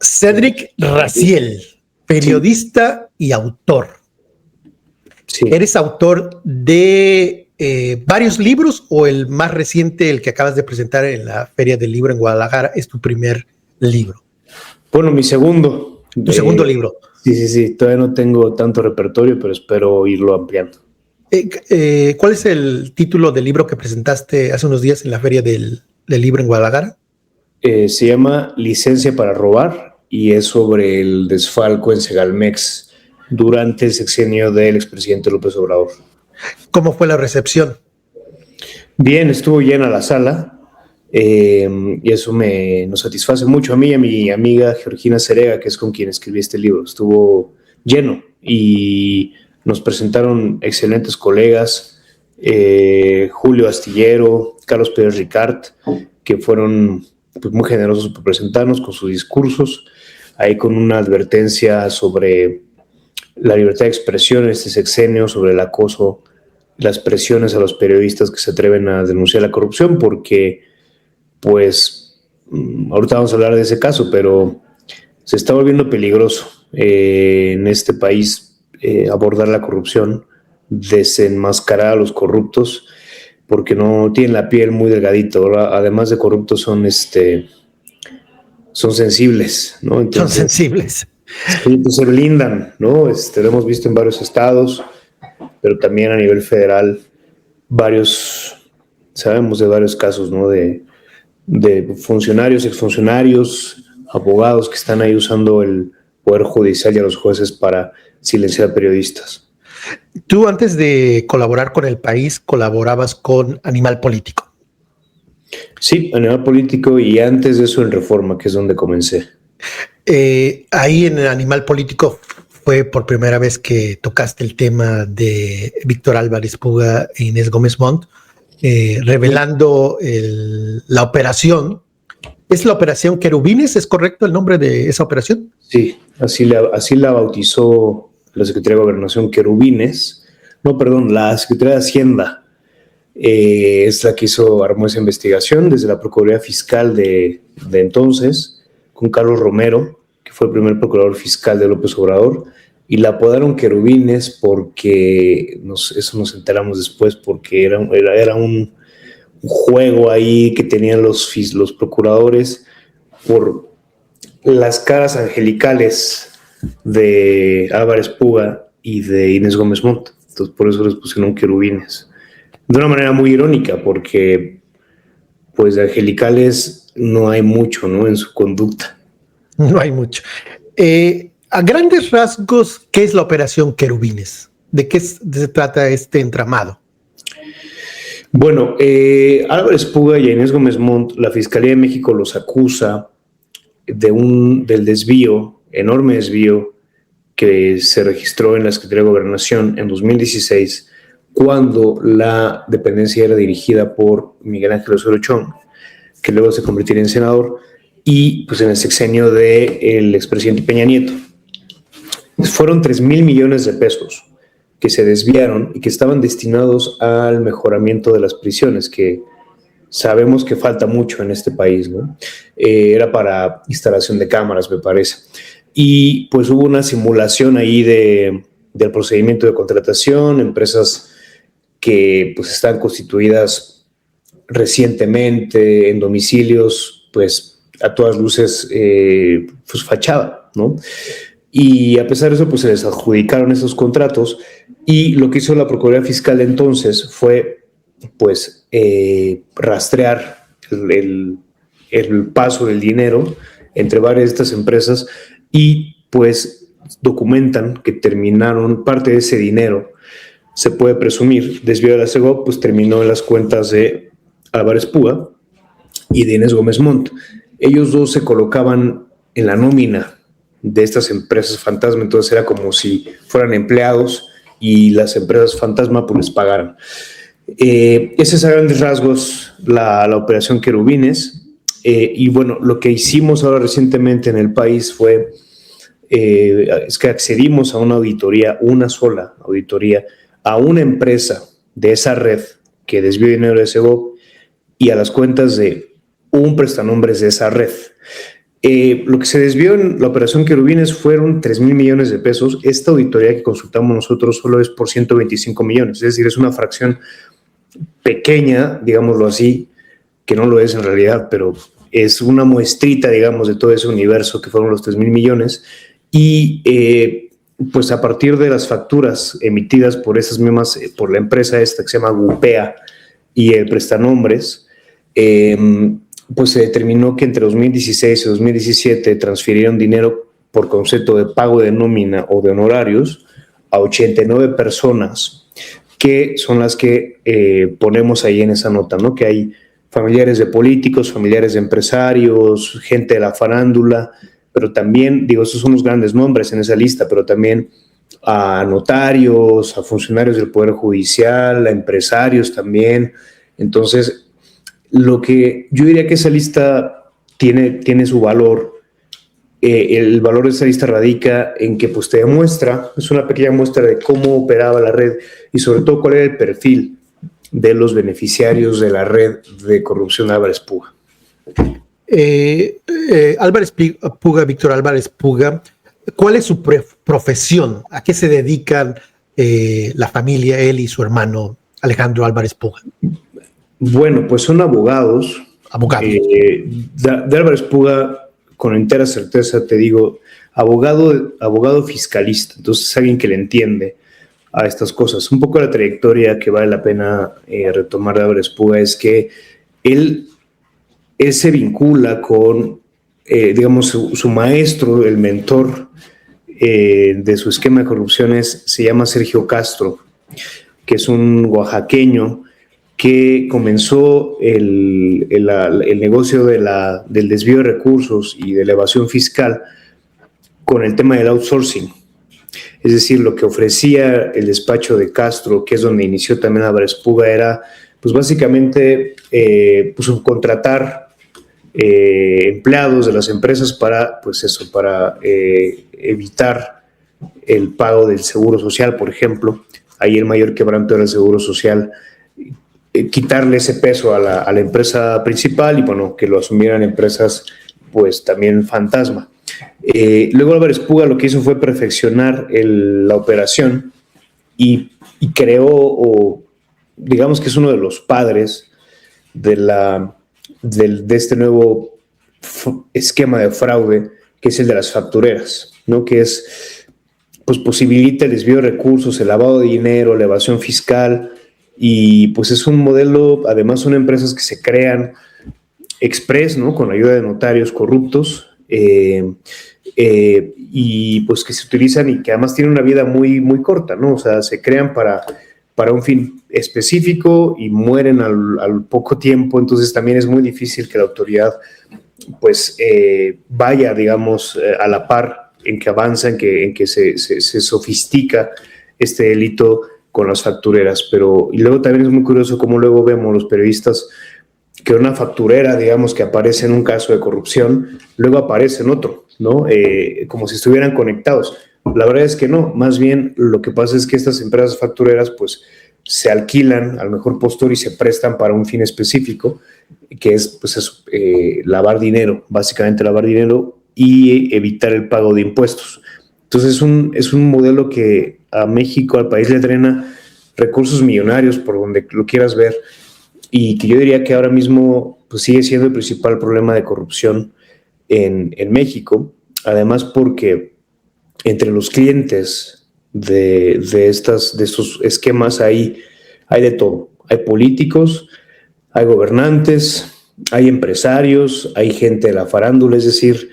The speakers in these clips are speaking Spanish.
Cédric Raziel, periodista y autor. Sí. ¿Eres autor de varios libros o el más reciente, el que acabas de presentar en la Feria del Libro en Guadalajara, es tu primer libro? Bueno, mi segundo. Tu segundo libro. Sí. Todavía no tengo tanto repertorio, pero espero irlo ampliando. ¿Cuál es el título del libro que presentaste hace unos días en la Feria del Libro en Guadalajara? Se llama Licencia para robar y es sobre el desfalco en Segalmex durante el sexenio del expresidente López Obrador. ¿Cómo fue la recepción? Bien, estuvo llena la sala y eso nos satisface mucho a mí y a mi amiga Georgina Cerega, que es con quien escribí este libro. Estuvo lleno y nos presentaron excelentes colegas, Julio Astillero, Carlos Pérez Ricard, que fueron pues, muy generosos por presentarnos con sus discursos, ahí con una advertencia sobre la libertad de expresión en este sexenio, sobre el acoso, las presiones a los periodistas que se atreven a denunciar la corrupción, porque pues ahorita vamos a hablar de ese caso, pero se está volviendo peligroso en este país abordar la corrupción, desenmascarar a los corruptos, porque no tienen la piel muy delgadita, ¿verdad? Además de corruptos son sensibles, ¿no? Entonces, son sensibles. Sí, pues se blindan, ¿no? Lo hemos visto en varios estados, pero también a nivel federal, sabemos de varios casos, ¿no? De funcionarios, exfuncionarios, abogados que están ahí usando el poder judicial y a los jueces para silenciar a periodistas. Tú, antes de colaborar con El País, colaborabas con Animal Político. Sí, Animal Político, y antes de eso en Reforma, que es donde comencé. Ahí en Animal Político fue por primera vez que tocaste el tema de Víctor Álvarez Puga e Inés Gómez Montt, revelando la operación. ¿Es la operación Querubines? ¿Es correcto el nombre de esa operación? Sí, así la bautizó la Secretaría de Gobernación, Querubines. No, perdón, la Secretaría de Hacienda es la que armó esa investigación desde la Procuraduría Fiscal de entonces, con Carlos Romero, que fue el primer procurador fiscal de López Obrador, y la apodaron Querubines porque, eso nos enteramos después, porque era un juego ahí que tenían los procuradores por las caras angelicales de Álvarez Puga y de Inés Gómez Montt. Entonces por eso les pusieron Querubines. De una manera muy irónica, porque pues de angelicales no hay mucho, ¿no? En su conducta. No hay mucho. A grandes rasgos, ¿qué es la operación Querubines? ¿De qué se trata este entramado? Bueno, Álvarez Puga y Inés Gómez Montt, la Fiscalía de México los acusa del desvío, enorme desvío, que se registró en la Secretaría de Gobernación en 2016, cuando la dependencia era dirigida por Miguel Ángel Osorio Chong, que luego se convertiría en senador, y pues en el sexenio del expresidente Peña Nieto. Fueron 3,000 millones de pesos que se desviaron y que estaban destinados al mejoramiento de las prisiones, que sabemos que falta mucho en este país, ¿no? Era para instalación de cámaras, me parece. Y pues hubo una simulación ahí del procedimiento de contratación, empresas que pues están constituidas recientemente en domicilios, pues a todas luces, pues fachada, ¿no? Y a pesar de eso, pues se les adjudicaron esos contratos, y lo que hizo la Procuraduría Fiscal entonces fue, pues, rastrear el paso del dinero entre varias de estas empresas, y pues documentan que terminaron parte de ese dinero, se puede presumir, desvío de la SEGOV, pues terminó en las cuentas de Álvarez Puga y de Inés Gómez Montt. Ellos dos se colocaban en la nómina de estas empresas fantasma, entonces era como si fueran empleados y las empresas fantasma pues les pagaran. Ese es a grandes rasgos la operación Querubines. Y bueno, lo que hicimos ahora recientemente en el país fue es que accedimos a una sola auditoría, a una empresa de esa red que desvió dinero de SEGOV y a las cuentas de un prestanombres de esa red. Lo que se desvió en la operación Querubines fueron 3,000 millones de pesos. Esta auditoría que consultamos nosotros solo es por 125 millones, es decir, es una fracción pequeña, digámoslo así, que no lo es en realidad, pero es una muestrita, digamos, de todo ese universo que fueron los 3,000 millones. Y pues a partir de las facturas emitidas por esas mismas, por la empresa esta que se llama Gupea y el prestanombres, pues se determinó que entre 2016 y 2017 transfirieron dinero por concepto de pago de nómina o de honorarios a 89 personas, que son las que ponemos ahí en esa nota, ¿no? Que hay familiares de políticos, familiares de empresarios, gente de la farándula, pero también, digo, esos son los grandes nombres en esa lista, pero también a notarios, a funcionarios del Poder Judicial, a empresarios también. Entonces, lo que yo diría que esa lista tiene su valor. El valor de esa lista radica en que pues, te demuestra, es una pequeña muestra de cómo operaba la red y sobre todo cuál era el perfil de los beneficiarios de la red de corrupción de Álvarez Puga. Álvarez Puga, Víctor Álvarez Puga, ¿cuál es su profesión? ¿A qué se dedican la familia, él y su hermano Alejandro Álvarez Puga? Bueno, pues son abogados. De Álvarez Puga, con entera certeza te digo, abogado fiscalista, entonces es alguien que le entiende a estas cosas. Un poco la trayectoria que vale la pena retomar de Álvarez Puga es que él se vincula con, digamos, su maestro, el mentor de su esquema de corrupciones, se llama Sergio Castro, que es un oaxaqueño que comenzó el negocio del desvío de recursos y de la evasión fiscal con el tema del outsourcing. Es decir, lo que ofrecía el despacho de Castro, que es donde inició también Álvarez Puga, era pues básicamente pues subcontratar empleados de las empresas para pues eso, para evitar el pago del seguro social, por ejemplo. Ahí el mayor quebranto era el seguro social, quitarle ese peso a la empresa principal y bueno, que lo asumieran empresas pues también fantasma. Luego Álvarez Puga lo que hizo fue perfeccionar la operación y creó, o digamos que es uno de los padres de este nuevo esquema de fraude, que es el de las factureras, ¿no? Que es, pues posibilita el desvío de recursos, el lavado de dinero, la evasión fiscal, y pues es un modelo, además son empresas que se crean express, ¿no? Con la ayuda de notarios corruptos, y pues que se utilizan y que además tienen una vida muy, muy corta, ¿no? O sea, se crean para un fin específico y mueren al poco tiempo, entonces también es muy difícil que la autoridad pues vaya, digamos, a la par en que avanza, en que se sofistica este delito con las factureras. Y luego también es muy curioso cómo luego vemos los periodistas que una facturera, digamos, que aparece en un caso de corrupción, luego aparece en otro, ¿no? Como si estuvieran conectados. La verdad es que no, más bien lo que pasa es que estas empresas factureras pues se alquilan al mejor postor y se prestan para un fin específico, que es pues eso, lavar dinero, básicamente lavar dinero y evitar el pago de impuestos. Entonces es un modelo que a México, al país, le drena recursos millonarios por donde lo quieras ver, y que yo diría que ahora mismo pues sigue siendo el principal problema de corrupción en México, además porque entre los clientes de estos esquemas hay de todo. Hay políticos, hay gobernantes, hay empresarios, hay gente de la farándula, es decir,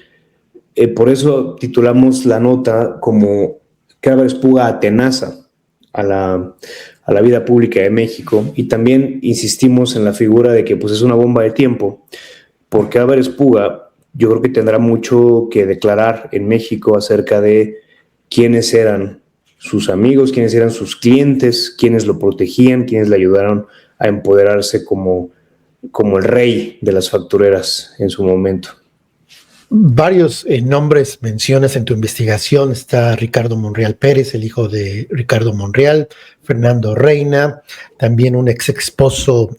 por eso titulamos la nota como que Álvarez Puga atenaza a la vida pública de México, y también insistimos en la figura de que pues, es una bomba de tiempo, porque Álvarez Puga yo creo que tendrá mucho que declarar en México acerca de quiénes eran sus amigos, quiénes eran sus clientes, quiénes lo protegían, quiénes le ayudaron a empoderarse como el rey de las factureras en su momento. Varios nombres mencionas en tu investigación. Está Ricardo Monreal Pérez, el hijo de Ricardo Monreal, Fernando Reina, también un ex esposo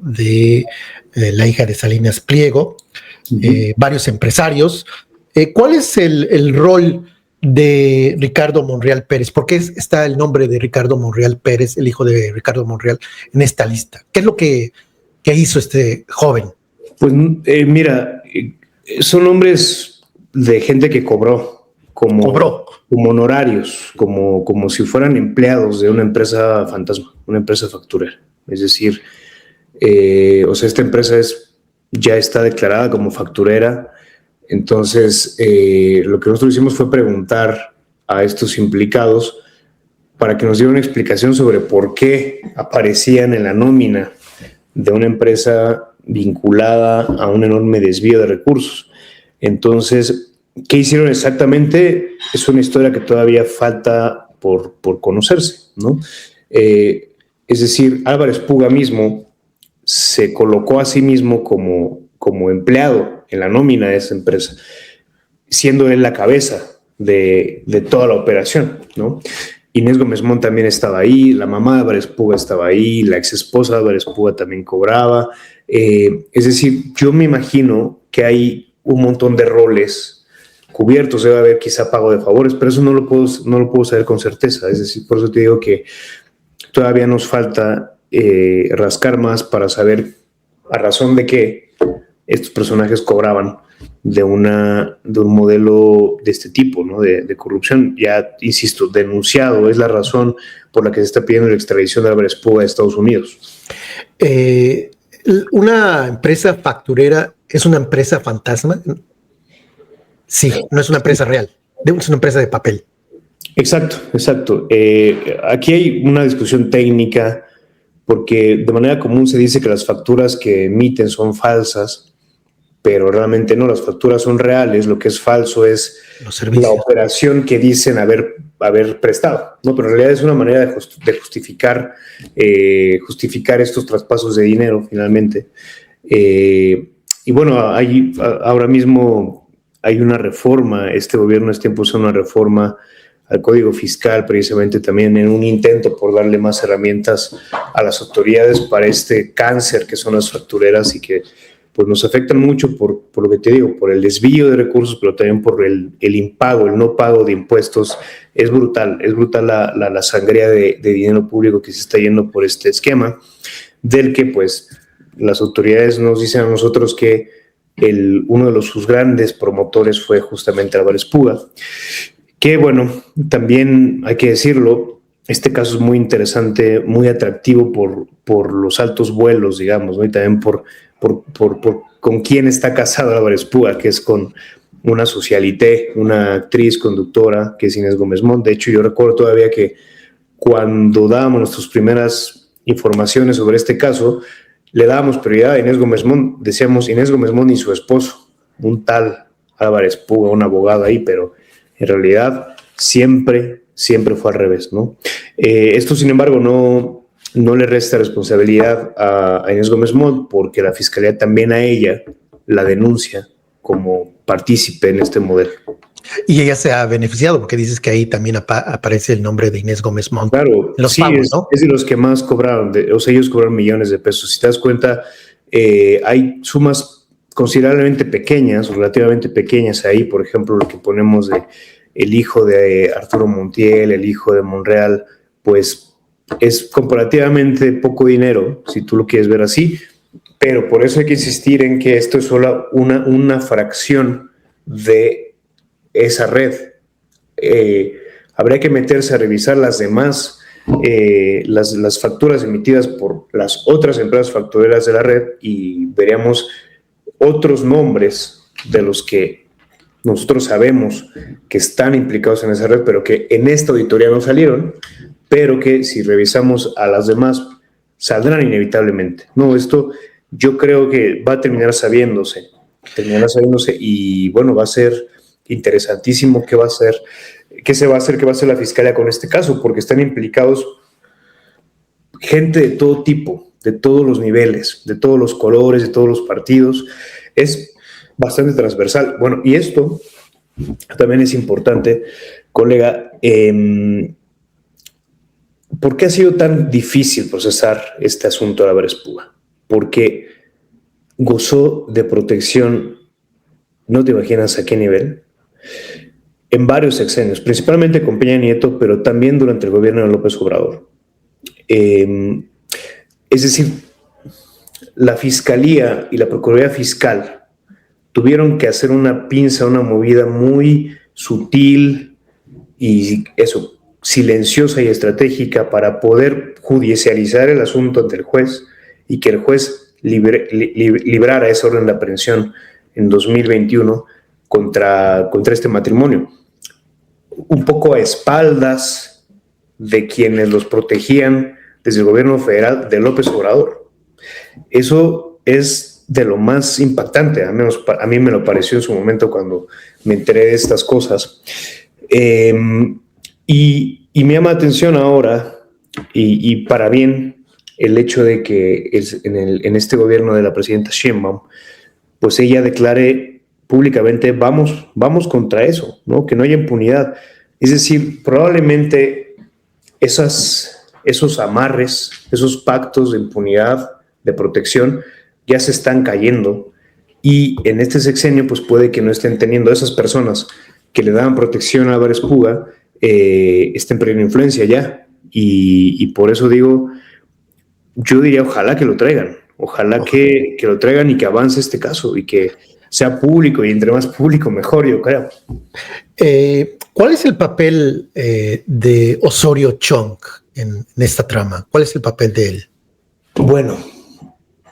de la hija de Salinas Pliego. varios empresarios. ¿Cuál es el rol de Ricardo Monreal Pérez? ¿Por qué está el nombre de Ricardo Monreal Pérez, el hijo de Ricardo Monreal, en esta lista? ¿Qué es lo que hizo este joven? Pues mira, son nombres de gente que cobró como honorarios, como si fueran empleados de una empresa fantasma, una empresa facturera. Es decir, esta empresa ya está declarada como facturera. Entonces, lo que nosotros hicimos fue preguntar a estos implicados para que nos dieran una explicación sobre por qué aparecían en la nómina de una empresa vinculada a un enorme desvío de recursos. Entonces, ¿qué hicieron exactamente? Es una historia que todavía falta por conocerse, ¿no? Es decir, Álvarez Puga mismo se colocó a sí mismo como empleado en la nómina de esa empresa, siendo él la cabeza de toda la operación, ¿no? Inés Gómez Mont también estaba ahí, la mamá de Álvarez Puga estaba ahí, la ex esposa de Álvarez Puga también cobraba. Es decir, yo me imagino que hay un montón de roles cubiertos, debe haber quizá pago de favores, pero eso no lo puedo saber con certeza. Es decir, por eso te digo que todavía nos falta rascar más para saber a razón de qué estos personajes cobraban de un modelo de este tipo, ¿no? De corrupción. Ya, insisto, denunciado, es la razón por la que se está pidiendo la extradición de Álvarez Puga a Estados Unidos. ¿Una empresa facturera es una empresa fantasma? Sí, no es una empresa real, es una empresa de papel. Exacto. Aquí hay una discusión técnica porque de manera común se dice que las facturas que emiten son falsas, pero realmente no, las facturas son reales. Lo que es falso es la operación que dicen haber prestado, ¿no? Pero en realidad es una manera de justificar estos traspasos de dinero finalmente. Y bueno, ahora mismo hay una reforma, este gobierno está impulsando una reforma al Código Fiscal, precisamente también en un intento por darle más herramientas a las autoridades para este cáncer que son las factureras y que pues nos afectan mucho por lo que te digo, por el desvío de recursos, pero también por el impago, el no pago de impuestos. Es brutal la sangría de dinero público que se está yendo por este esquema, del que pues las autoridades nos dicen a nosotros que uno de sus grandes promotores fue justamente Álvarez Puga. Que bueno, también hay que decirlo, este caso es muy interesante, muy atractivo por los altos vuelos, digamos, ¿no? Y también por con quién está casado Álvarez Puga, que es con una socialité, una actriz conductora, que es Inés Gómez Mont. De hecho, yo recuerdo todavía que cuando dábamos nuestras primeras informaciones sobre este caso, le dábamos prioridad a Inés Gómez Mont. Decíamos Inés Gómez Mont y su esposo, un tal Álvarez Puga, un abogado ahí, pero en realidad siempre fue al revés, ¿no? Esto, sin embargo, no le resta responsabilidad a Inés Gómez Mont, porque la Fiscalía también a ella la denuncia como partícipe en este modelo. Y ella se ha beneficiado, porque dices que ahí también aparece el nombre de Inés Gómez Mont. Claro, los sí, pagos, ¿no? Es de los que más cobraron, ellos cobraron millones de pesos. Si te das cuenta, hay sumas considerablemente pequeñas, relativamente pequeñas ahí, por ejemplo, lo que ponemos de el hijo de Arturo Montiel, el hijo de Monreal, pues es comparativamente poco dinero, si tú lo quieres ver así, pero por eso hay que insistir en que esto es solo una fracción de esa red. Habría que meterse a revisar las demás, las facturas emitidas por las otras empresas factureras de la red y veríamos otros nombres de los que nosotros sabemos que están implicados en esa red, pero que en esta auditoría no salieron, pero que si revisamos a las demás saldrán inevitablemente. No, esto yo creo que va a terminar sabiéndose y bueno, va a ser interesantísimo qué va a hacer la Fiscalía con este caso, porque están implicados gente de todo tipo, de todos los niveles, de todos los colores, de todos los partidos. Es bastante transversal. Bueno, y esto también es importante, colega. ¿Por qué ha sido tan difícil procesar este asunto de Álvarez Puga? Porque gozó de protección no te imaginas a qué nivel, en varios sexenios, principalmente con Peña Nieto, pero también durante el gobierno de López Obrador. Es decir, la Fiscalía y la Procuraduría Fiscal tuvieron que hacer una pinza, una movida muy sutil y eso, silenciosa y estratégica para poder judicializar el asunto ante el juez y que el juez librara esa orden de aprehensión en 2021 contra este matrimonio. Un poco a espaldas de quienes los protegían desde el gobierno federal de López Obrador. Eso es de lo más impactante, al menos a mí me lo pareció en su momento cuando me enteré de estas cosas. Y me llama la atención ahora, y para bien, el hecho de que en este gobierno de la presidenta Sheinbaum, pues ella declare públicamente, vamos contra eso, ¿no? Que no haya impunidad. Es decir, probablemente esos amarres, esos pactos de impunidad, de protección, ya se están cayendo, y en este sexenio pues puede que no estén teniendo esas personas que le daban protección a Álvarez Puga, estén perdiendo influencia ya, y por eso digo, yo diría ojalá que lo traigan, ojalá que lo traigan y que avance este caso y que sea público, y entre más público mejor, yo creo. ¿Cuál es el papel de Osorio Chong en esta trama? ¿Cuál es el papel de él? Bueno,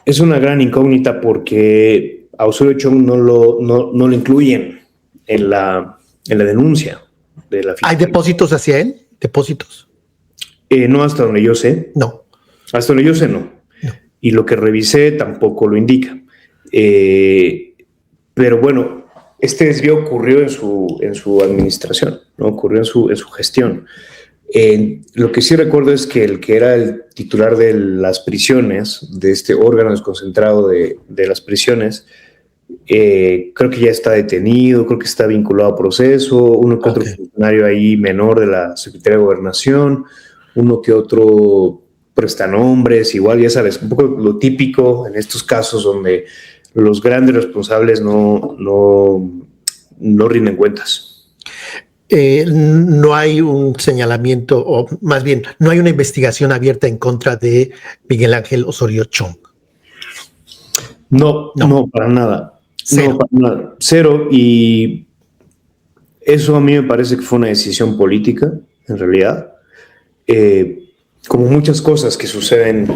es una gran incógnita porque a Osorio Chong no lo incluyen en la denuncia de la Fiscalía. ¿Hay depósitos hacia él? ¿Depósitos? No, hasta donde yo sé. No. Hasta donde yo sé, no. Y lo que revisé tampoco lo indica. Pero bueno, este desvío ocurrió en su administración, ¿no? Ocurrió en su gestión. Lo que sí recuerdo es que el que era el titular de las prisiones, de este órgano desconcentrado de las prisiones, creo que ya está detenido, creo que está vinculado a proceso, uno que otro funcionario ahí menor de la Secretaría de Gobernación, uno que otro prestanombres, igual ya sabes, un poco lo típico en estos casos donde los grandes responsables no rinden cuentas. No hay un señalamiento, o más bien, no hay una investigación abierta en contra de Miguel Ángel Osorio Chong. No, para nada. Cero. No, para nada. Cero. Y eso a mí me parece que fue una decisión política, en realidad. Como muchas cosas que suceden,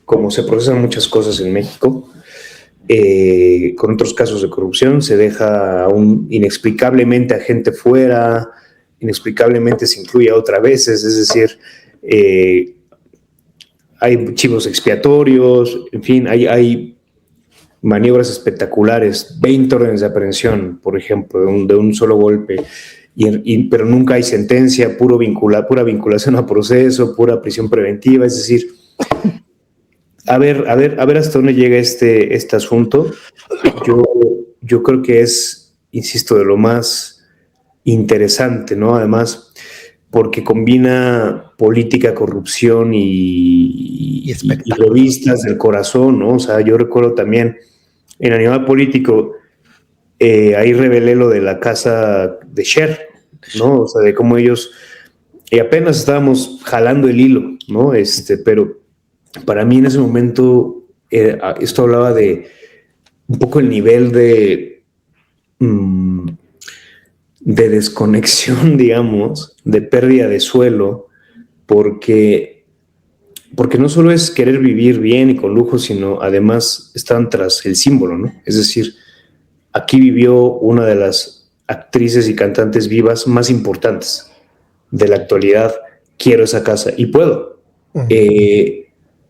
como se procesan muchas cosas en México, con otros casos de corrupción, se deja inexplicablemente a gente fuera, inexplicablemente se incluye a otras veces, es decir, hay chivos expiatorios, en fin, hay maniobras espectaculares, 20 órdenes de aprehensión, por ejemplo, de un solo golpe, pero nunca hay sentencia, pura vinculación a proceso, pura prisión preventiva, es decir, a ver hasta dónde llega este asunto. Yo creo que es, insisto, de lo más interesante, ¿no? Además, porque combina política, corrupción y revistas del corazón, ¿no? O sea, yo recuerdo también en Animal Político, ahí revelé lo de la casa de Cher, ¿no? O sea, de cómo ellos, apenas estábamos jalando el hilo, ¿no? Pero para mí en ese momento esto hablaba de un poco el nivel de desconexión, digamos, de pérdida de suelo, porque no solo es querer vivir bien y con lujo, sino además están tras el símbolo, ¿no? Es decir, aquí vivió una de las actrices y cantantes vivas más importantes de la actualidad. Quiero esa casa y puedo.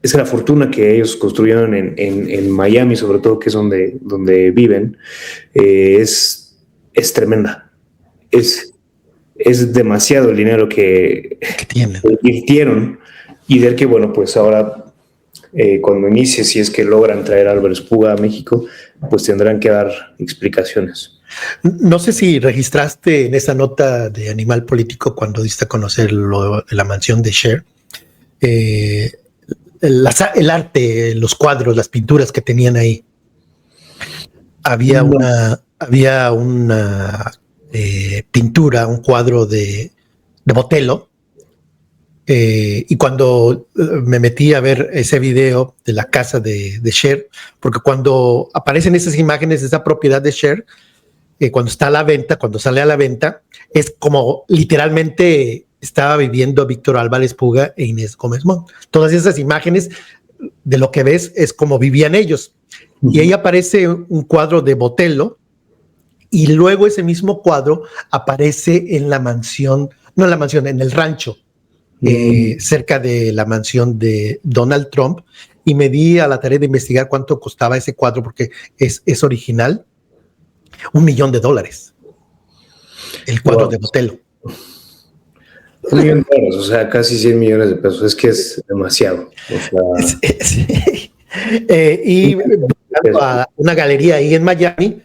Es la fortuna que ellos construyeron en Miami, sobre todo, que es donde viven, es tremenda. Es demasiado el dinero que invirtieron, y del que, bueno, pues ahora, cuando inicie, si es que logran traer a Álvarez Puga a México, pues tendrán que dar explicaciones. No sé si registraste en esa nota de Animal Político, cuando diste a conocer lo de la mansión de Cher, el arte, los cuadros, las pinturas que tenían ahí. Había había una pintura, un cuadro de Botello, y cuando me metí a ver ese video de la casa de Cher, porque cuando aparecen esas imágenes de esa propiedad de Cher, cuando está a la venta, cuando sale a la venta, es como literalmente estaba viviendo Víctor Álvarez Puga e Inés Gómez Montt. Todas esas imágenes de lo que ves es como vivían ellos. Y ahí aparece un cuadro de Botello, y luego ese mismo cuadro aparece en la mansión, no en la mansión, en el rancho, cerca de la mansión de Donald Trump, y me di a la tarea de investigar cuánto costaba ese cuadro, porque es original. $1 millón, el cuadro de Botello. $1 millón, o sea, casi 100 millones de pesos, es que es demasiado. O sea, y a una galería ahí en Miami,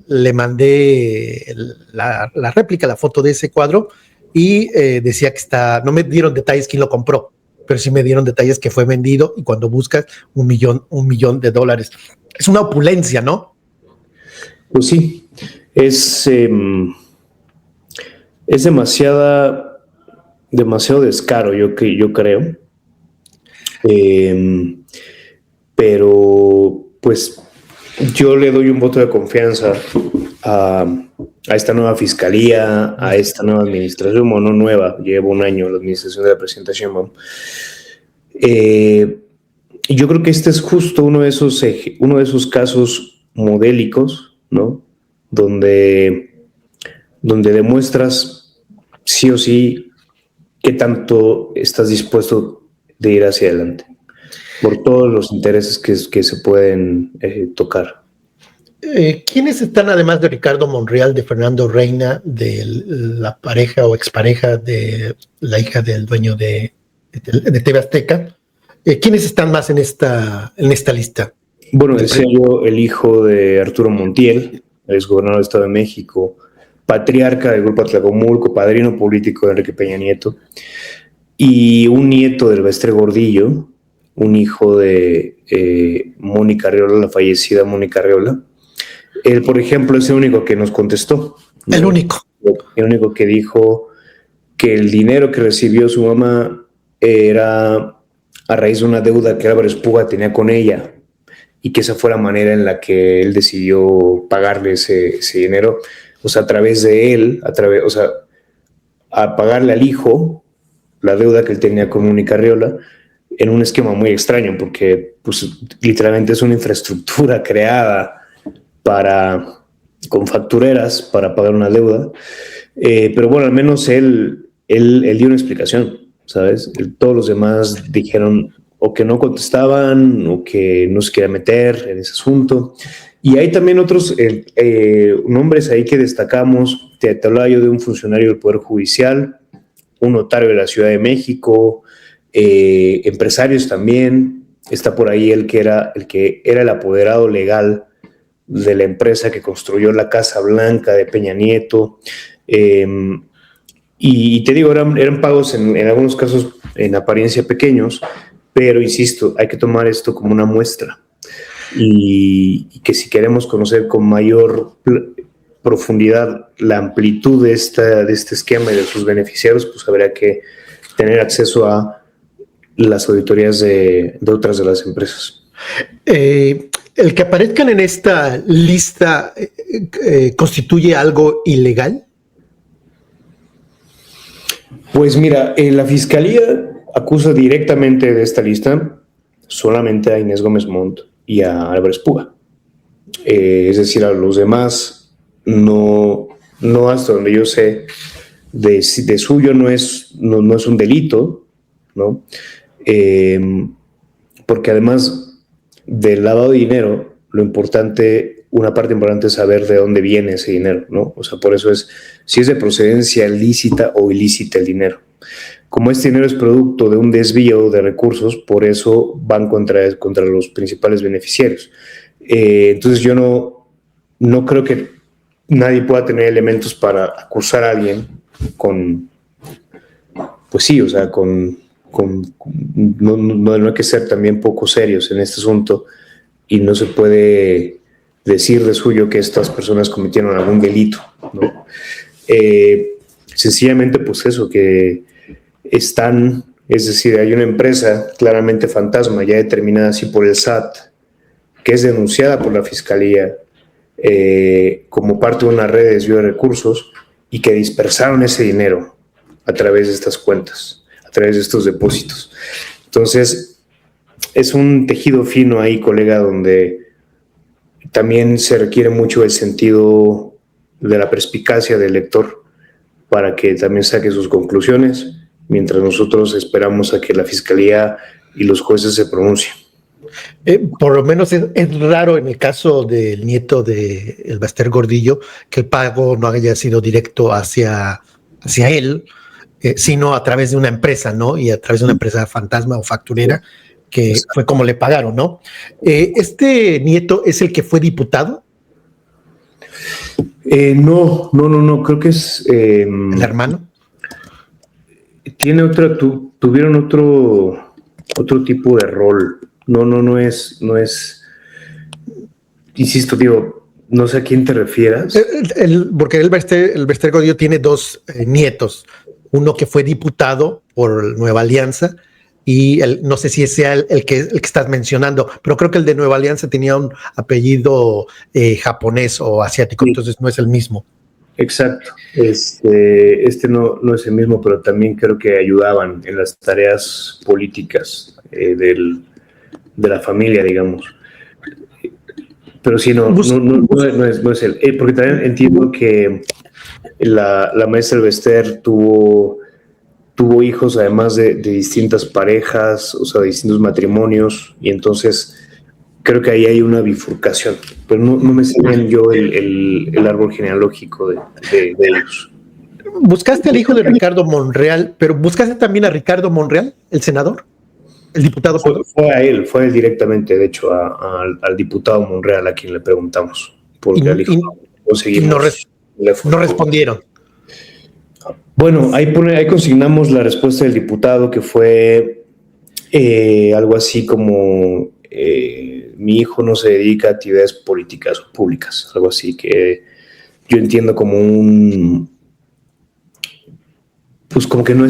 le mandé la réplica, la foto de ese cuadro, y decía que está, no me dieron detalles quién lo compró, pero sí me dieron detalles que fue vendido, y cuando buscas $1 millón. Es una opulencia, ¿no? Pues sí, es demasiado descaro, yo creo. Pero pues yo le doy un voto de confianza a esta nueva fiscalía, a esta nueva administración, bueno, no nueva, llevo un año la administración de la presidenta Sheinbaum. Y yo creo que este es justo uno de esos casos modélicos, ¿no? Donde demuestras sí o sí qué tanto estás dispuesto de ir hacia adelante, por todos los intereses que se pueden tocar. ¿Quiénes están, además de Ricardo Monreal, de Fernando Reina, de la pareja o expareja de la hija del dueño de TV Azteca? ¿Quiénes están más en esta lista? Bueno, decía yo, el hijo de Arturo Montiel, ex gobernador del Estado de México, patriarca del Grupo Atlacomulco, padrino político de Enrique Peña Nieto, y un nieto del Baestre Gordillo, un hijo de Mónica Arriola, la fallecida Mónica Arriola. Él, por ejemplo, es el único que nos contestó, ¿no? El único que dijo que el dinero que recibió su mamá era a raíz de una deuda que Álvarez Puga tenía con ella, y que esa fue la manera en la que él decidió pagarle ese dinero, o sea, a través de él, a pagarle al hijo la deuda que él tenía con Mónica Arriola, en un esquema muy extraño, porque pues literalmente es una infraestructura creada con factureras para pagar una deuda, pero bueno, al menos él dio una explicación, ¿sabes? Todos los demás dijeron o que no contestaban o que no se quería meter en ese asunto. Y hay también otros nombres ahí que destacamos. Te hablaba yo de un funcionario del Poder Judicial, un notario de la Ciudad de México, empresarios también. Está por ahí el que era el apoderado legal de la empresa que construyó la Casa Blanca de Peña Nieto. Y te digo, eran pagos en algunos casos en apariencia pequeños, pero insisto, hay que tomar esto como una muestra. Y que si queremos conocer con mayor profundidad la amplitud de este esquema y de sus beneficiarios, pues habría que tener acceso a las auditorías de otras de las empresas. ¿El que aparezcan en esta lista constituye algo ilegal? Pues mira, la Fiscalía acusa directamente de esta lista solamente a Inés Gómez Montt y a Álvarez Puga. Es decir, a los demás no hasta donde yo sé, de suyo no es un delito, ¿no? Porque además del lavado de dinero, una parte importante es saber de dónde viene ese dinero, ¿no? O sea, por eso es si es de procedencia lícita o ilícita el dinero. Como este dinero es producto de un desvío de recursos, por eso van contra los principales beneficiarios. Entonces yo no creo que nadie pueda tener elementos para acusar a alguien pues sí, o sea, no hay que ser también poco serios en este asunto, y no se puede decir de suyo que estas personas cometieron algún delito, ¿no? Sencillamente, pues eso, que están, es decir, hay una empresa claramente fantasma, ya determinada así por el SAT, que es denunciada por la Fiscalía como parte de una red de desvío de recursos y que dispersaron ese dinero a través de estas cuentas, a través de estos depósitos. Entonces, es un tejido fino ahí, colega, donde también se requiere mucho el sentido de la perspicacia del lector para que también saque sus conclusiones, mientras nosotros esperamos a que la Fiscalía y los jueces se pronuncien. Por lo menos es raro en el caso del nieto de el Baster Gordillo que el pago no haya sido directo hacia él, sino a través de una empresa, ¿no? Y a través de una empresa fantasma o facturera, que fue como le pagaron, ¿no? ¿Este nieto es el que fue diputado? No, creo que es... ¿El hermano? Tiene tuvieron otro tipo de rol. No es, insisto, digo, no sé a quién te refieras. Porque el Bester Gordillo tiene dos nietos, uno que fue diputado por Nueva Alianza y no sé si sea el que estás mencionando, pero creo que el de Nueva Alianza tenía un apellido japonés o asiático, sí. Entonces no es el mismo. Exacto. Este no es el mismo, pero también creo que ayudaban en las tareas políticas de la familia, digamos. Pero sí, no es él. Porque también entiendo que la maestra Bester tuvo hijos, además de distintas parejas, o sea, de distintos matrimonios, y entonces creo que ahí hay una bifurcación. Pero no me sé bien yo el árbol genealógico de ellos. Buscaste al hijo de Ricardo Monreal, pero ¿buscaste también a Ricardo Monreal, el senador? El diputado. Fue a él directamente, de hecho, al diputado Monreal a quien le preguntamos. Porque al hijo no respondieron. Bueno, ahí consignamos la respuesta del diputado, que fue algo así como mi hijo no se dedica a actividades políticas o públicas, algo así, que yo entiendo como pues como que no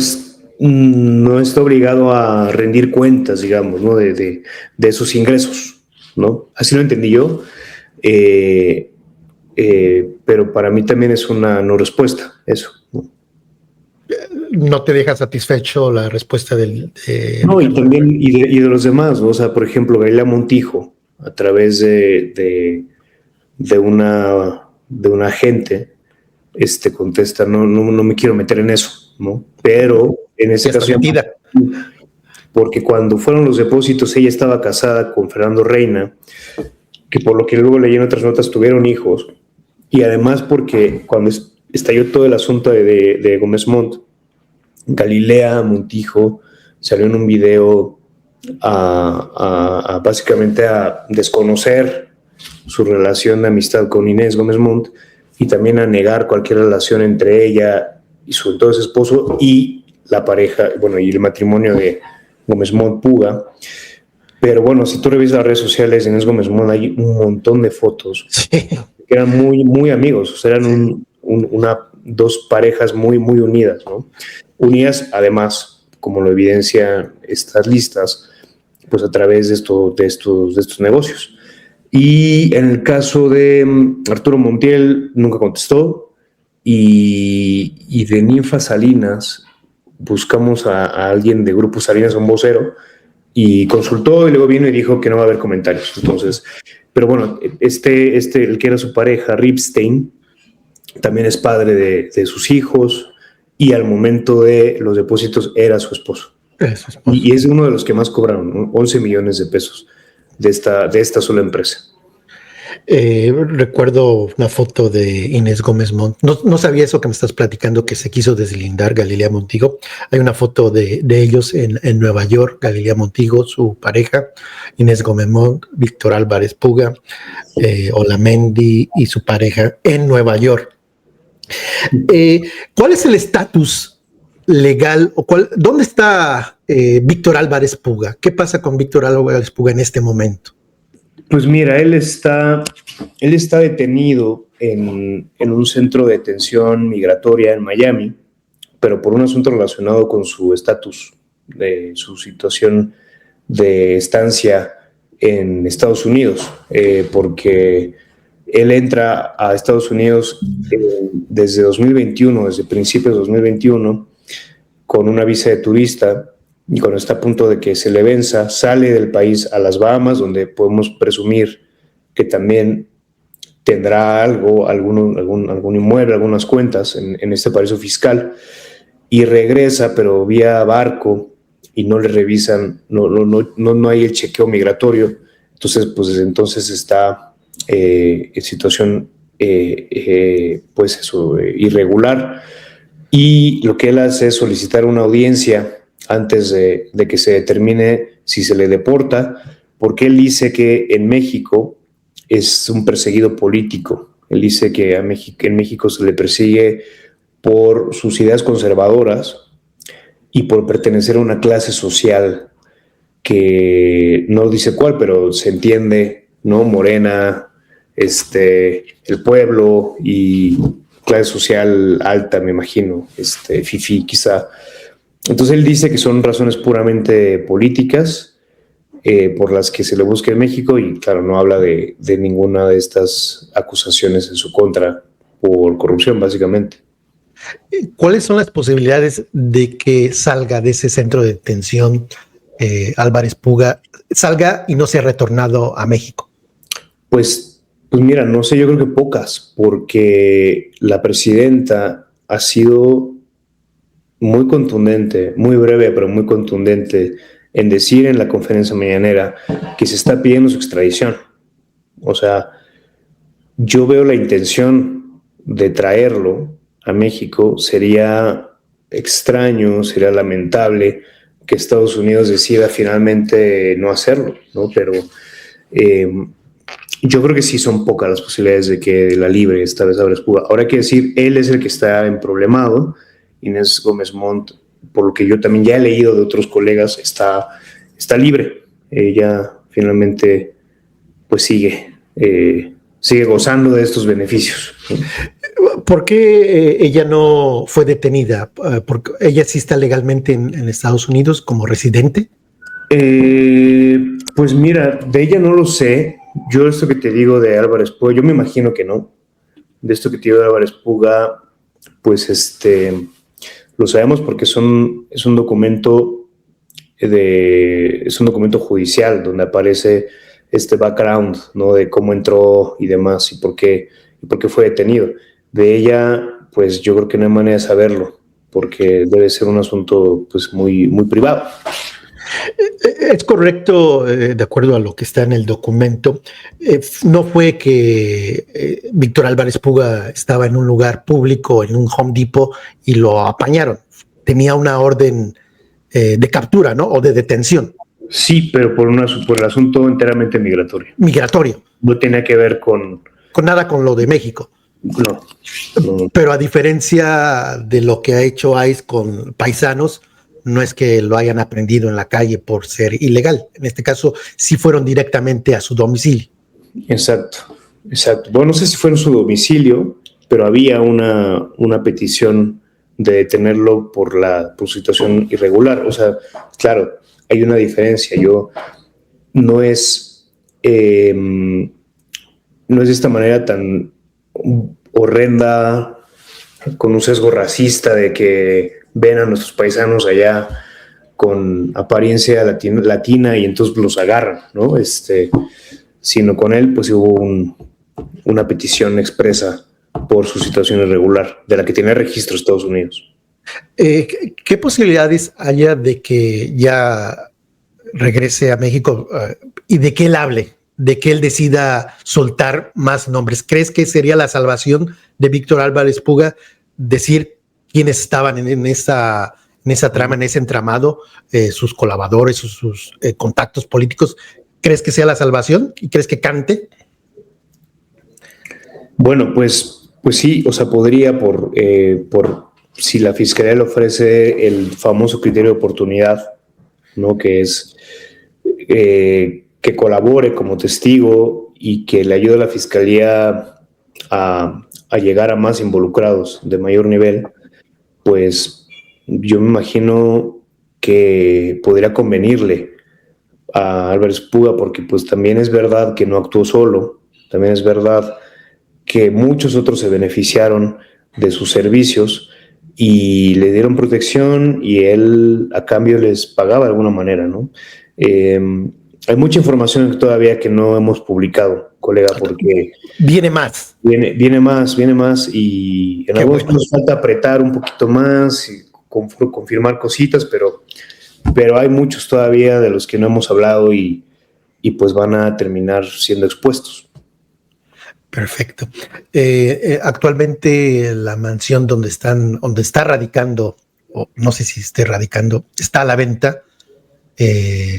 está obligado a rendir cuentas, digamos, ¿no? de sus ingresos, ¿no? Así lo entendí yo, pero para mí también es una no respuesta, eso, ¿no? ¿No te deja satisfecho la respuesta No, y también y de los demás, ¿no? O sea, por ejemplo, Galilea Montijo, a través de una agente, contesta, no me quiero meter en eso, ¿no? Pero en ese caso, porque cuando fueron los depósitos, ella estaba casada con Fernando Reina, que por lo que luego leí en otras notas tuvieron hijos, y además porque cuando estalló todo el asunto de Gómez Montt, Galilea Montijo salió en un video básicamente a desconocer su relación de amistad con Inés Gómez Montt y también a negar cualquier relación entre ella y su entonces esposo y la pareja, bueno, y el matrimonio de Gómez Montt Puga. Pero bueno, si tú revisas las redes sociales de Inés Gómez Montt, hay un montón de fotos que eran muy, muy amigos, o sea, eran dos parejas muy, muy unidas, ¿no? Unidas, además, como lo evidencian estas listas, pues a través de estos negocios. Y en el caso de Arturo Montiel, nunca contestó, y de Ninfa Salinas, buscamos a alguien de Grupo Salinas, un vocero, y consultó, y luego vino y dijo que no va a haber comentarios. Entonces, pero bueno, el que era su pareja, Ripstein, también es padre de sus hijos, y al momento de los depósitos era su esposo. Y es uno de los que más cobraron, ¿no? 11 millones de pesos de esta sola empresa. Recuerdo una foto de Inés Gómez Montt. No sabía eso que me estás platicando, que se quiso deslindar Galilea Montijo. Hay una foto de ellos en Nueva York, Galilea Montijo, su pareja, Inés Gómez Montt, Víctor Álvarez Puga, Olamendi y su pareja en Nueva York. ¿Cuál es el estatus legal o dónde está Víctor Álvarez Puga? ¿Qué pasa con Víctor Álvarez Puga en este momento? Pues mira, él está detenido en un centro de detención migratoria en Miami, pero por un asunto relacionado con su estatus, de su situación de estancia en Estados Unidos, porque él entra a Estados Unidos desde 2021, desde principios de 2021, con una visa de turista, y cuando está a punto de que se le venza, sale del país a las Bahamas, donde podemos presumir que también tendrá algún inmueble, algunas cuentas en este paraíso fiscal, y regresa, pero vía barco, y no le revisan, no hay el chequeo migratorio. Entonces, pues desde entonces está en situación pues eso, irregular, y lo que él hace es solicitar una audiencia antes de que se determine si se le deporta, porque él dice que en México es un perseguido político. Él dice que en México se le persigue por sus ideas conservadoras y por pertenecer a una clase social que no dice cuál, pero se entiende, ¿no? Morena, el pueblo y clase social alta, me imagino, fifí quizá. Entonces él dice que son razones puramente políticas por las que se le busca en México, y claro, no habla de ninguna de estas acusaciones en su contra por corrupción, básicamente. ¿Cuáles son las posibilidades de que salga de ese centro de detención Álvarez Puga, salga y no sea retornado a México? Pues mira, no sé, yo creo que pocas, porque la presidenta ha sido muy contundente, muy breve, pero muy contundente en decir en la conferencia mañanera que se está pidiendo su extradición. O sea, yo veo la intención de traerlo a México. Sería extraño, sería lamentable que Estados Unidos decida finalmente no hacerlo, ¿no? Pero yo creo que sí son pocas las posibilidades de que la libre esta vez Álvarez Puga. Ahora hay que decir, él es el que está emproblemado. Inés Gómez Montt, por lo que yo también ya he leído de otros colegas, está libre. Ella finalmente pues sigue gozando de estos beneficios. ¿Por qué ella no fue detenida? Porque ella sí está legalmente en Estados Unidos como residente. Pues mira, de ella no lo sé. Yo esto que te digo de Álvarez Puga, yo me imagino que no. De esto que te digo de Álvarez Puga, pues lo sabemos porque es un documento judicial donde aparece este background, ¿no? De cómo entró y demás, y por qué fue detenido. De ella, pues yo creo que no hay manera de saberlo, porque debe ser un asunto pues muy, muy privado. Es correcto, de acuerdo a lo que está en el documento. No fue que Víctor Álvarez Puga estaba en un lugar público, en un Home Depot, y lo apañaron. Tenía una orden de captura, ¿no? O de detención. Sí, pero por el asunto enteramente migratorio. Migratorio. No tenía que ver con nada con lo de México. No. Pero a diferencia de lo que ha hecho ICE con paisanos, no es que lo hayan aprendido en la calle por ser ilegal. En este caso, sí fueron directamente a su domicilio. Exacto. Bueno, no sé si fue en su domicilio, pero había una petición de detenerlo por su situación irregular. O sea, claro, hay una diferencia. No es de esta manera tan horrenda, con un sesgo racista de que ven a nuestros paisanos allá con apariencia latina y entonces los agarran, ¿no? Sino con él pues hubo una petición expresa por su situación irregular, de la que tiene registro Estados Unidos. ¿Qué posibilidades haya de que ya regrese a México y de que él hable, de que él decida soltar más nombres? ¿Crees que sería la salvación de Víctor Álvarez Puga decir quiénes estaban en esa trama, en ese entramado, sus colaboradores, sus contactos políticos? ¿Crees que sea la salvación y crees que cante? Bueno, pues sí, o sea, podría por si la Fiscalía le ofrece el famoso criterio de oportunidad, ¿no? Que es que colabore como testigo y que le ayude a la fiscalía a llegar a más involucrados de mayor nivel, pues yo me imagino que podría convenirle a Álvarez Puga, porque pues también es verdad que no actuó solo, también es verdad que muchos otros se beneficiaron de sus servicios y le dieron protección y él a cambio les pagaba de alguna manera, ¿no? Hay mucha información todavía que no hemos publicado, colega, porque viene más. Viene más y en algunos nos falta apretar un poquito más y confirmar cositas, pero hay muchos todavía de los que no hemos hablado y pues van a terminar siendo expuestos. Perfecto. Actualmente la mansión donde está radicando, o no sé si esté radicando, está a la venta.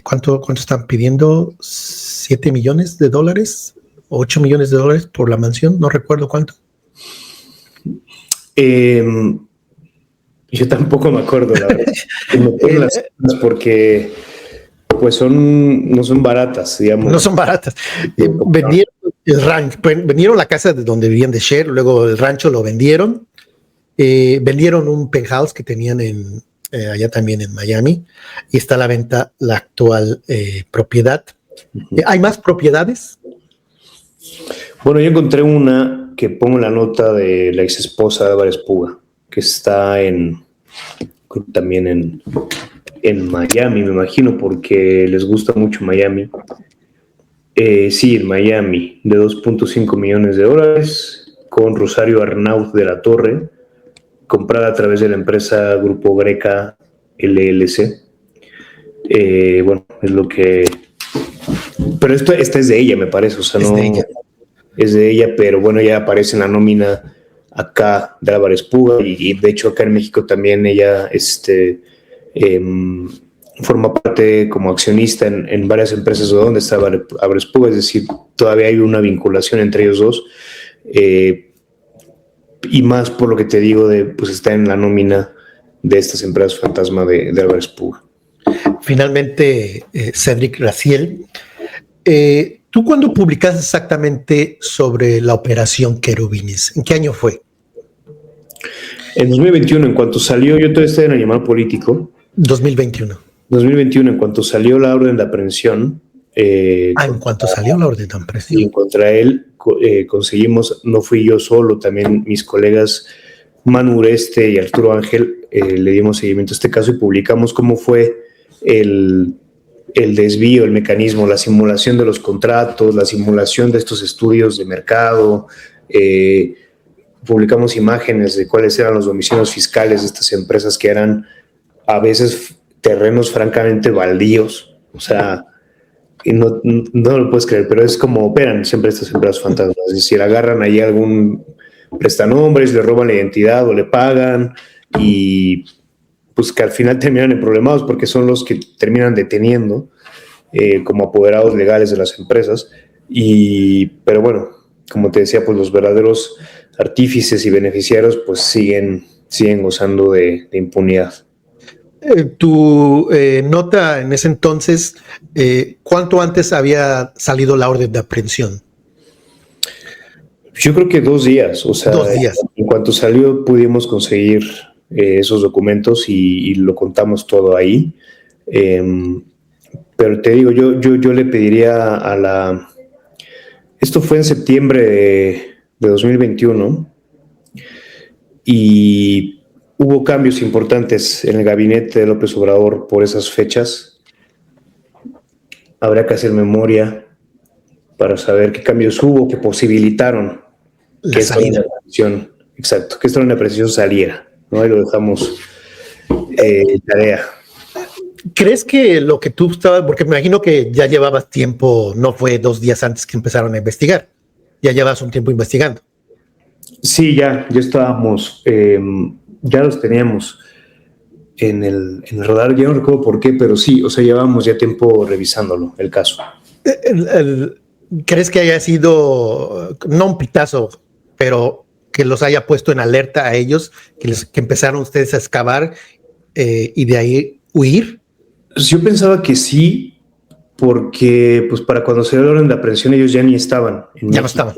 ¿Cuánto están pidiendo? ¿$7 millones? ¿8 millones de dólares por la mansión? No recuerdo cuánto. Yo tampoco me acuerdo, la verdad. Porque pues no son baratas, digamos. No son baratas. Vendieron el rancho, vendieron la casa de donde vivían de Cher, luego el rancho lo vendieron. Vendieron un penthouse que tenían allá también en Miami, y está a la venta la actual propiedad. ¿Hay más propiedades? Bueno, yo encontré una que pongo la nota de la ex esposa de Álvarez Puga, que está también en Miami, me imagino, porque les gusta mucho Miami. Sí, en Miami, de 2.5 millones de dólares, con Rosario Arnaud de la Torre, comprada a través de la empresa Grupo Greca LLC. Bueno, es lo que... Pero esta es de ella, me parece, o sea, no... Es de ella, pero bueno, ya aparece en la nómina acá de Álvarez Puga y de hecho acá en México también ella forma parte como accionista en varias empresas donde está Álvarez Puga, es decir, todavía hay una vinculación entre ellos dos, y más por lo que te digo pues está en la nómina de estas empresas fantasma de Álvarez Puga. Finalmente, Cédric Raziel, ¿tú cuándo publicaste exactamente sobre la operación Querubines? ¿En qué año fue? En 2021, en cuanto salió, yo todavía estaba en Animal Político. 2021, en cuanto salió la orden de aprehensión. En cuanto salió la orden de aprehensión. Y contra él conseguimos, no fui yo solo, también mis colegas Manu Ureste y Arturo Ángel le dimos seguimiento a este caso y publicamos cómo fue el desvío, el mecanismo, la simulación de los contratos, la simulación de estos estudios de mercado. Publicamos imágenes de cuáles eran los domicilios fiscales de estas empresas que eran a veces terrenos francamente baldíos, o sea, no lo puedes creer, pero es como operan siempre estas empresas fantasmas, es decir, agarran ahí algún prestanombres, le roban la identidad o le pagan y pues que al final terminan en problemas porque son los que terminan deteniendo como apoderados legales de las empresas, pero bueno, como te decía, pues los verdaderos artífices y beneficiarios pues siguen gozando de impunidad. Tu nota en ese entonces, ¿cuánto antes había salido la orden de aprehensión? Yo creo que 2 días, o sea, 2 días. En cuanto salió pudimos conseguir esos documentos y lo contamos todo ahí. Pero te digo, yo le pediría esto fue en septiembre de 2021 y hubo cambios importantes en el gabinete de López Obrador por esas fechas. Habrá que hacer memoria para saber qué cambios hubo que posibilitaron que esta presión, exacto, que esta una presión saliera, ¿no? Ahí lo dejamos tarea. ¿Crees que lo que tú estabas, porque me imagino que ya llevabas tiempo, no fue 2 días antes que empezaron a investigar, ya llevas un tiempo investigando? Sí, ya estábamos, ya los teníamos en el radar, ya no recuerdo por qué, pero sí, o sea, llevábamos ya tiempo revisándolo, el caso. ¿Crees que haya sido, no un pitazo, pero que los haya puesto en alerta a ellos, que empezaron ustedes a excavar y de ahí huir? Yo pensaba que sí, porque pues para cuando se dio la orden de aprehensión ellos ya ni estaban en Ya México. no estaban.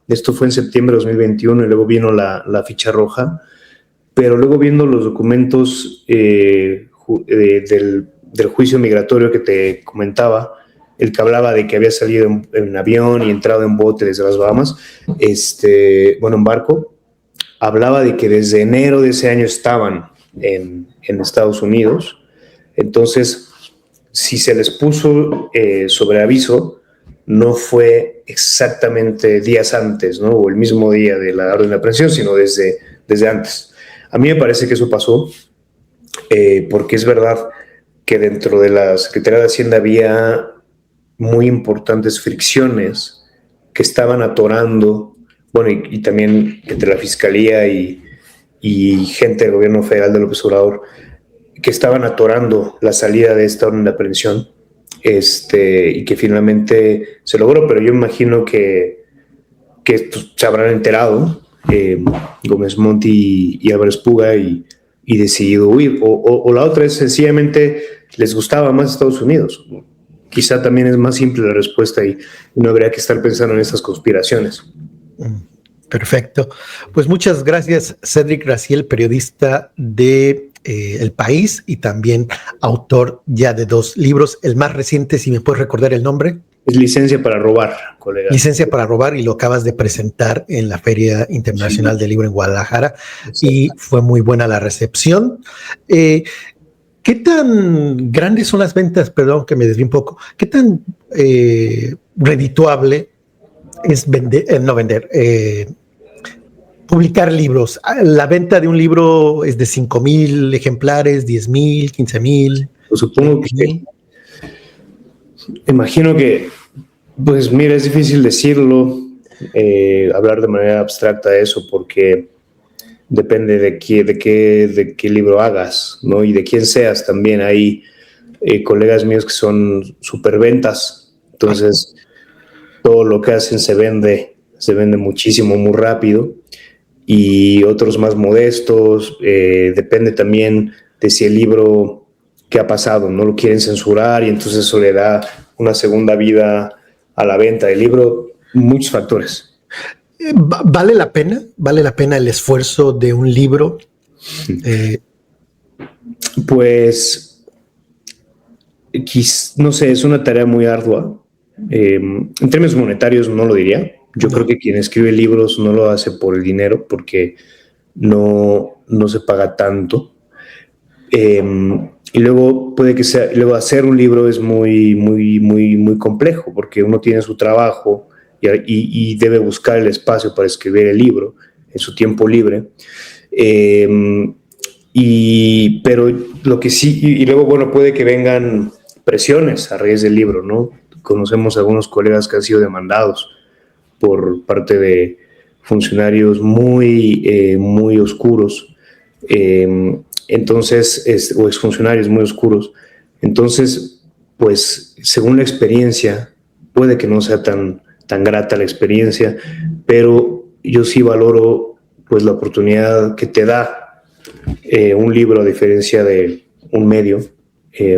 Esto fue en septiembre de 2021 y luego vino la ficha roja, pero luego viendo los documentos del juicio migratorio que te comentaba, el que hablaba de que había salido en avión y entrado en bote desde las Bahamas, en barco, hablaba de que desde enero de ese año estaban en Estados Unidos. Entonces, si se les puso sobre aviso, no fue exactamente días antes, ¿no? O el mismo día de la orden de aprehensión, sino desde antes. A mí me parece que eso pasó, porque es verdad que dentro de la Secretaría de Hacienda había muy importantes fricciones que estaban atorando, bueno, y también entre la Fiscalía y gente del gobierno federal de López Obrador, que estaban atorando la salida de esta orden de aprehensión, y que finalmente se logró, pero yo imagino que pues, se habrán enterado Gómez Montt y Álvarez Puga y decidido huir, o la otra es sencillamente les gustaba más Estados Unidos. Quizá también es más simple la respuesta y no habría que estar pensando en estas conspiraciones. Perfecto. Pues muchas gracias, Cédric Raziel, periodista de El País y también autor ya de 2 libros. El más reciente, si me puedes recordar el nombre. Es Licencia para robar, colega. Licencia para robar, y lo acabas de presentar en la Feria Internacional del Libro en Guadalajara. Exacto. Y fue muy buena la recepción. ¿Qué tan grandes son las ventas? Perdón que me desvíe un poco. ¿Qué tan redituable es publicar libros? La venta de un libro es de 5,000 ejemplares, 10,000, 15,000. Pues supongo que imagino que, pues mira, es difícil decirlo, hablar de manera abstracta de eso, porque depende de qué libro hagas, ¿no? Y de quién seas también. Hay colegas míos que son superventas, entonces todo lo que hacen se vende muchísimo, muy rápido, y otros más modestos. Depende también de si el libro, ¿qué ha pasado? No lo quieren censurar y entonces eso le da una segunda vida a la venta del libro. Muchos factores. ¿Vale la pena el esfuerzo de un libro? Pues, no sé, es una tarea muy ardua. En términos monetarios no lo diría. Yo creo que quien escribe libros no lo hace por el dinero, porque no se paga tanto. Y luego luego hacer un libro es muy, muy, muy, muy complejo, porque uno tiene su trabajo y debe buscar el espacio para escribir el libro en su tiempo libre. Pero lo que sí, y luego, bueno, puede que vengan presiones a raíz del libro, ¿no? Conocemos a algunos colegas que han sido demandados por parte de funcionarios muy, muy oscuros, entonces, o exfuncionarios muy oscuros. Entonces, pues, según la experiencia, puede que no sea tan grata la experiencia, pero yo sí valoro, pues, la oportunidad que te da un libro, a diferencia de un medio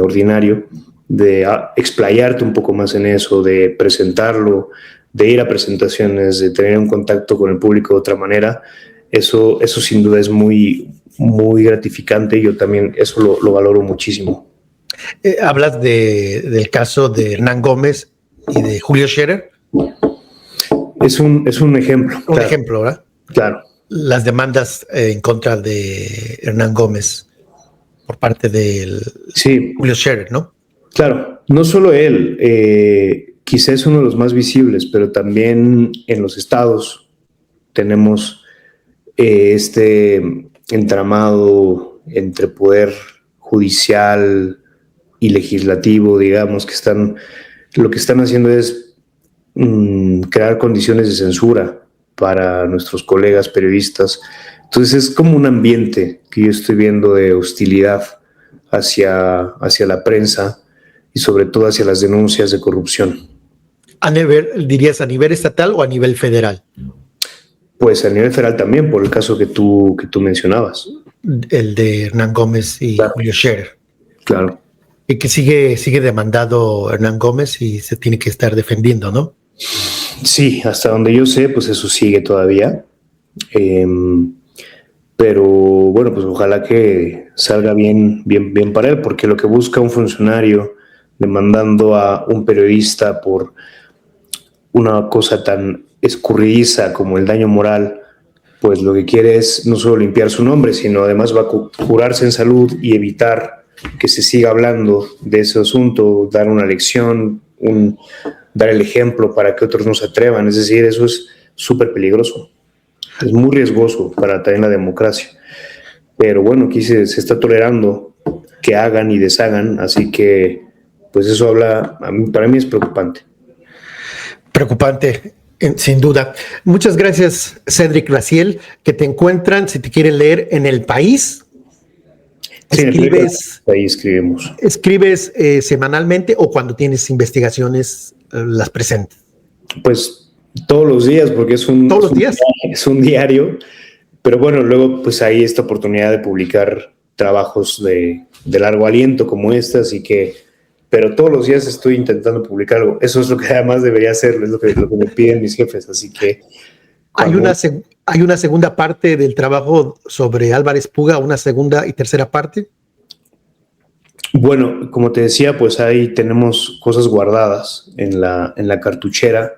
ordinario, de explayarte un poco más en eso, de presentarlo, de ir a presentaciones, de tener un contacto con el público de otra manera. Eso sin duda es muy, muy gratificante, y yo también eso lo valoro muchísimo. Hablas del caso de Hernán Gómez y de Julio Scherer. Es un ejemplo. Un ejemplo, ¿verdad? Claro. Las demandas en contra de Hernán Gómez por parte de Julio Scherer, ¿no? Claro, no solo él, quizás es uno de los más visibles, pero también en los estados tenemos este entramado entre poder judicial y legislativo, digamos, lo que están haciendo es crear condiciones de censura para nuestros colegas periodistas. Entonces es como un ambiente que yo estoy viendo de hostilidad hacia la prensa y sobre todo hacia las denuncias de corrupción. ¿Dirías a nivel estatal o a nivel federal? Pues a nivel federal también, por el caso que tú mencionabas. El de Hernán Gómez y Julio Scherer. Claro. Y que sigue demandado Hernán Gómez y se tiene que estar defendiendo, ¿no? Sí, hasta donde yo sé, pues eso sigue todavía. Pero bueno, pues ojalá que salga bien para él, porque lo que busca un funcionario demandando a un periodista por una cosa tan escurridiza como el daño moral, pues lo que quiere es no solo limpiar su nombre, sino además va a curarse en salud y evitar que se siga hablando de ese asunto, dar una lección, dar el ejemplo para que otros no se atrevan. Es decir, eso es súper peligroso. Es muy riesgoso para también la democracia. Pero bueno, aquí se está tolerando que hagan y deshagan, así que pues eso habla, para mí es preocupante. Preocupante, sin duda. Muchas gracias, Cédric Raziel, que te encuentran, si te quieren leer, en El País. Sí, ahí escribimos. ¿Escribes semanalmente o cuando tienes investigaciones las presentas? Pues todos los días, porque es un diario, pero bueno, luego pues hay esta oportunidad de publicar trabajos de largo aliento como esta, así que, pero todos los días estoy intentando publicar algo. Eso es lo que además debería hacer, es lo que me piden mis jefes, así que... Hay una segunda parte del trabajo sobre Álvarez Puga, una segunda y tercera parte. Bueno, como te decía, pues ahí tenemos cosas guardadas en la cartuchera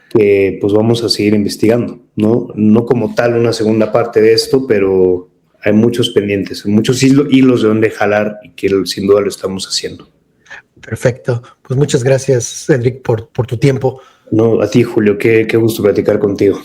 que pues vamos a seguir investigando, ¿no? No como tal una segunda parte de esto, pero hay muchos pendientes, muchos hilos de donde jalar y que sin duda lo estamos haciendo. Perfecto. Pues muchas gracias, Cédric, por tu tiempo. No, a ti, Julio, qué gusto platicar contigo.